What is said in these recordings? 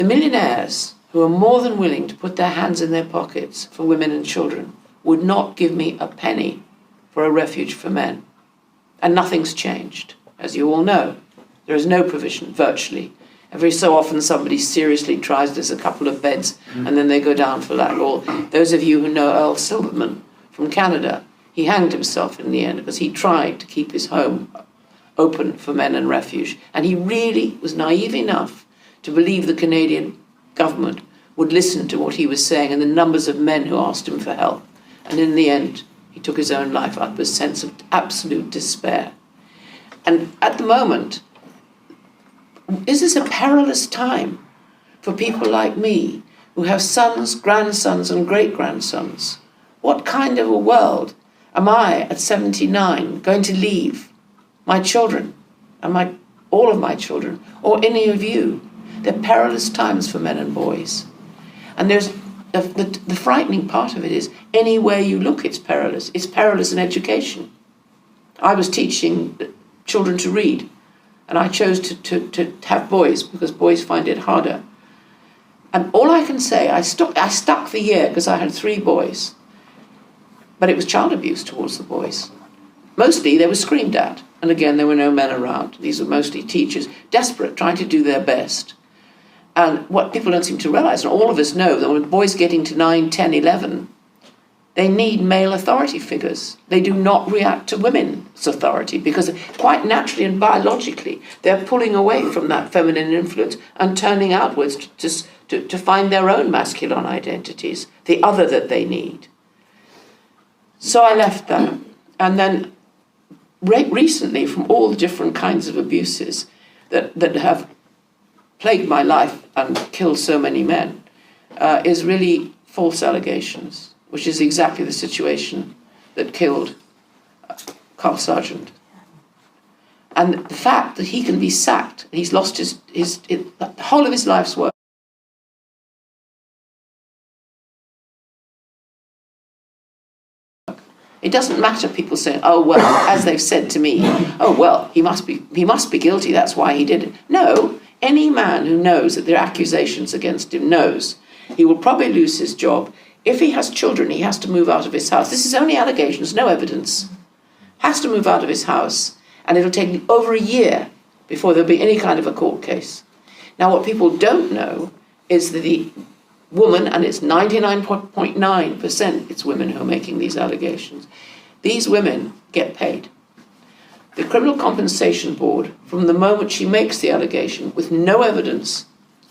The millionaires, who are more than willing to put their hands in their pockets for women and children, would not give me a penny for a refuge for men. And nothing's changed. As you all know, there is no provision, virtually. Every so often somebody seriously tries, there's a couple of beds, and then they go down for that. Or those of you who know Earl Silverman from Canada, he hanged himself in the end because he tried to keep his home open for men and refuge. And he really was naive enough to believe the Canadian government would listen to what he was saying and the numbers of men who asked him for help. And in the end, he took his own life out of a sense of absolute despair. And at the moment, is this a perilous time for people like me who have sons, grandsons, and great-grandsons? What kind of a world am I, at 79, going to leave my children and all of my children, or any of you? They're perilous times for men and boys. And there's the frightening part of it is, anywhere you look, it's perilous. It's perilous in education. I was teaching children to read, and I chose to have boys because boys find it harder. And all I can say, I stuck the year because I had 3 boys, but it was child abuse towards the boys. Mostly they were screamed at, and again there were no men around. These were mostly teachers, desperate, trying to do their best. And what people don't seem to realize, and all of us know, that when boys get into 9, 10, 11, they need male authority figures. They do not react to women's authority because quite naturally and biologically, they're pulling away from that feminine influence and turning outwards to find their own masculine identities, the other that they need. So I left that. And then recently, from all the different kinds of abuses that have plagued my life and killed so many men, is really false allegations, which is exactly the situation that killed Carl Sargent. And the fact that he can be sacked, he's lost the whole of his life's work. It doesn't matter people saying, oh, well, as they've said to me, oh, well, he must be guilty, that's why he did it. No, any man who knows that there are accusations against him knows he will probably lose his job. If he has children, he has to move out of his house. This is only allegations, no evidence. Has to move out of his house, and it'll take over a year before there'll be any kind of a court case. Now, what people don't know is that the woman, and it's 99.9%, it's women who are making these allegations. These women get paid. The Criminal Compensation Board, from the moment she makes the allegation, with no evidence,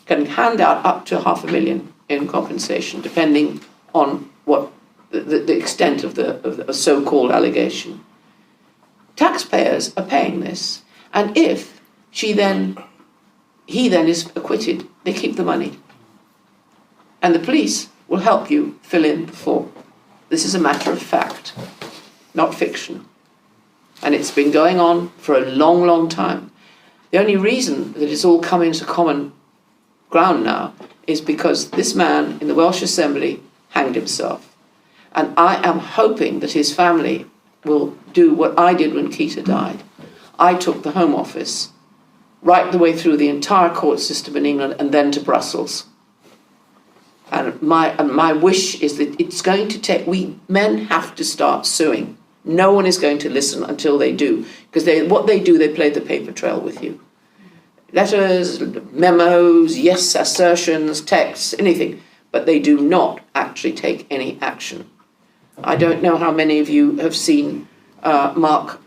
can hand out up to $500,000 in compensation, depending on what the extent of the so-called allegation. Taxpayers are paying this, and if he then is acquitted, they keep the money. And the police will help you fill in the form. This is a matter of fact, not fiction. And it's been going on for a long, long time. The only reason that it's all come into common ground now is because this man in the Welsh Assembly hanged himself. And I am hoping that his family will do what I did when Keita died. I took the Home Office right the way through the entire court system in England and then to Brussels. And my wish is that it's going to take, men have to start suing. No one is going to listen until they do, because what they do, they play the paper trail with you. Letters, memos, yes, assertions, texts, anything, but they do not actually take any action. I don't know how many of you have seen Mark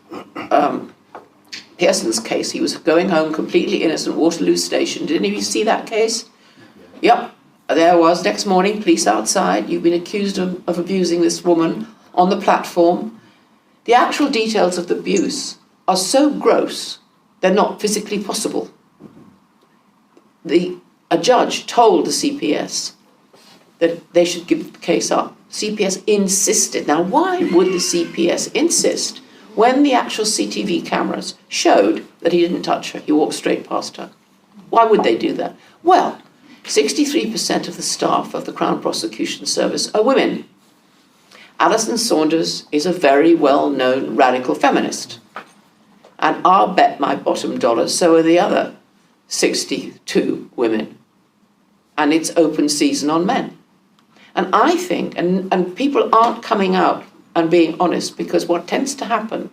Pearson's case. He was going home completely innocent, Waterloo Station. Did any of you see that case? Yep. There was, next morning, police outside. You've been accused of abusing this woman on the platform. The actual details of the abuse are so gross, they're not physically possible. A judge told the CPS that they should give the case up. CPS insisted. Now, why would the CPS insist when the actual CTV cameras showed that he didn't touch her? He walked straight past her. Why would they do that? Well, 63% of the staff of the Crown Prosecution Service are women. Alison Saunders is a very well-known radical feminist. And I'll bet my bottom dollar so are the other 62 women. and it's open season on men. And I think, and people aren't coming out and being honest, because what tends to happen,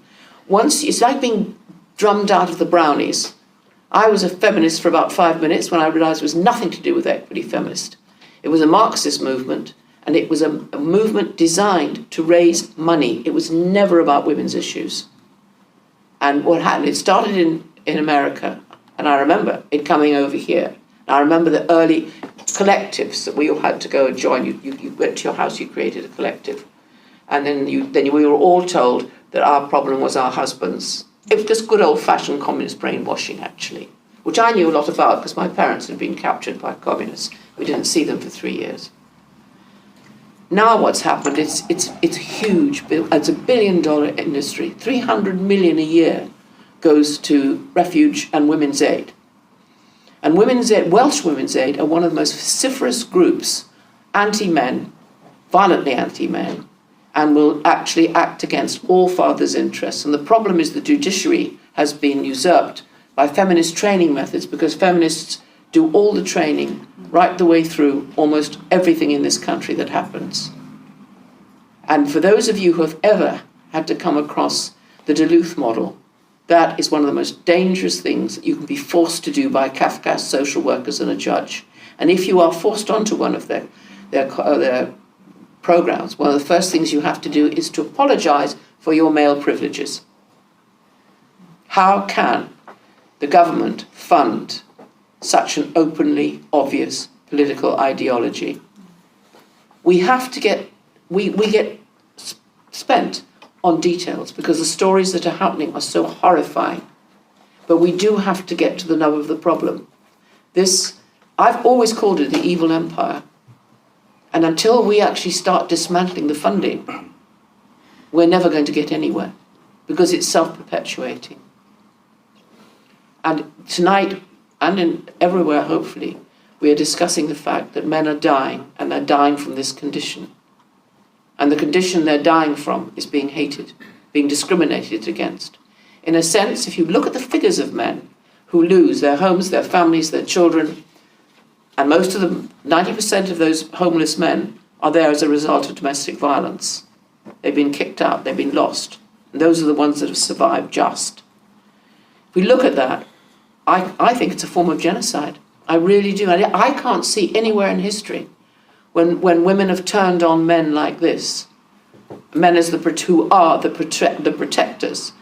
once it's like being drummed out of the brownies. I was a feminist for about 5 minutes when I realised it was nothing to do with equity feminist. It was a Marxist movement, and it was a movement designed to raise money. It was never about women's issues. And what happened, it started in America, and I remember it coming over here. I remember the early collectives that we all had to go and join. You went to your house, you created a collective. And then we were all told that our problem was our husbands. It was just good old-fashioned communist brainwashing, actually, which I knew a lot about because my parents had been captured by communists. We didn't see them for 3 years. Now what's happened, it's huge. It's $1 billion industry. 300 million a year goes to refuge and women's aid. And women's aid, Welsh Women's Aid, are one of the most vociferous groups, anti-men, violently anti-men, and will actually act against all fathers' interests. And the problem is the judiciary has been usurped by feminist training methods, because feminists do all the training right the way through almost everything in this country that happens. And for those of you who have ever had to come across the Duluth model, that is one of the most dangerous things that you can be forced to do by Kafka's social workers and a judge. And if you are forced onto one of their programs, one of the first things you have to do is to apologize for your male privileges. How can the government fund such an openly obvious political ideology? We have to get, we get spent on details because the stories that are happening are so horrifying. But we do have to get to the nub of the problem. I've always called it the evil empire. And until we actually start dismantling the funding, we're never going to get anywhere because it's self-perpetuating. And tonight, and everywhere, hopefully, we are discussing the fact that men are dying, and they're dying from this condition. And the condition they're dying from is being hated, being discriminated against. In a sense, if you look at the figures of men who lose their homes, their families, their children, and most of them, 90% of those homeless men are there as a result of domestic violence. They've been kicked out, they've been lost. And those are the ones that have survived just. If we look at that, I think it's a form of genocide. I really do. I can't see anywhere in history when women have turned on men like this, men as who are the protectors,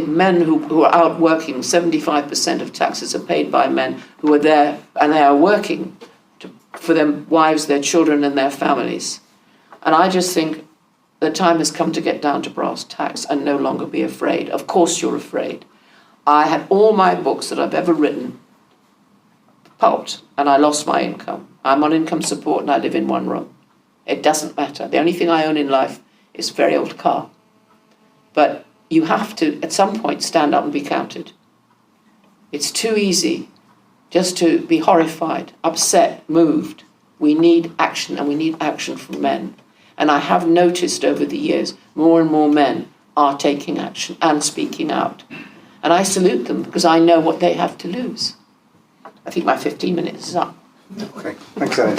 men who are out working. 75% of taxes are paid by men who are there, and they are working for their wives, their children, and their families. And I just think the time has come to get down to brass tacks and no longer be afraid. Of course you're afraid. I had all my books that I've ever written pulped, and I lost my income. I'm on income support and I live in one room. It doesn't matter. The only thing I own in life is a very old car. But you have to, at some point, stand up and be counted. It's too easy just to be horrified, upset, moved. We need action, and we need action from men. And I have noticed over the years, more and more men are taking action and speaking out. And I salute them because I know what they have to lose. I think my 15 minutes is up. Okay, thanks, Annie.